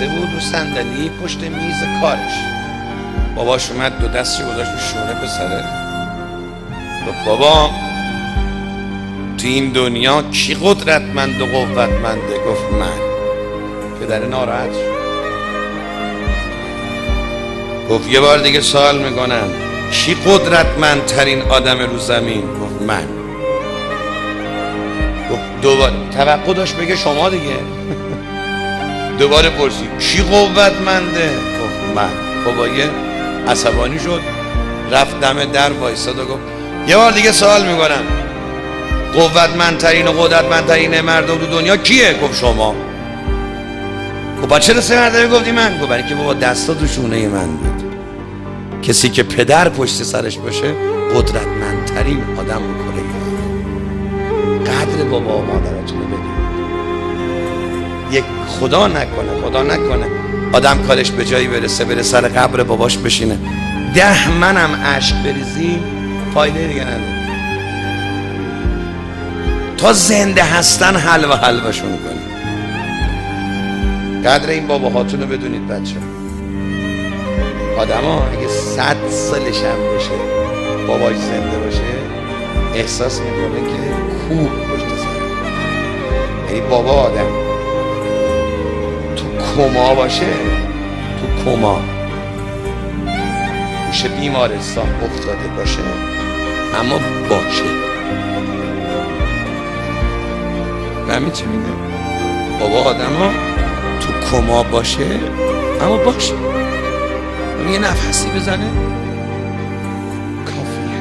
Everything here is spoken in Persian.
نشسته بود رو صندلی پشت میز کارش. باباش اومد دو دستش گذاشت رو شونه پسره، گفت بابا تو این دنیا کی قدرتمند و قوتمنده؟ گفت من. پدر ناراحت شد. گفت یه بار دیگه سوال میکنم، کی قدرتمندترین آدم رو زمین؟ گفت من. گفت دوباره توقع داشت بگه شما دیگه. دوباره پرسید کی قوتمنده؟ گفت من. بابایه عصبانی شد، رفت دم در وایساد و گفت یه بار دیگه سوال میکنم، قوتمندترین و قدرتمندترین مردم تو دنیا کیه؟ گفت شما. گفت چرا 3 مرتبه گفتی من؟ گفت برای که بابا دستا تو شونه من بود. کسی که پدر پشت سرش باشه قدرتمندترین آدم رو کره. قدر بابا و مادرتون رو بدید. یک خدا نکنه آدم کارش به جایی بره سر قبر باباش بشینه 10 منم اشک بریزی فایده دیگه نداره. تا زنده هستن حلواشون کنید. قدر این باباهاتون رو بدونید بچه. آدم ها اگه 100 سالش هم بشه باباش زنده باشه احساس میکنه که کوه پشت سر. یعنی بابا آدم تو کما باشه، تو کما میشه بیمارستان افتاده باشه اما باشه. همین چی میگه؟ بابا آدم ها تو کما باشه اما باشه. یه نفسی بزنه کافیه.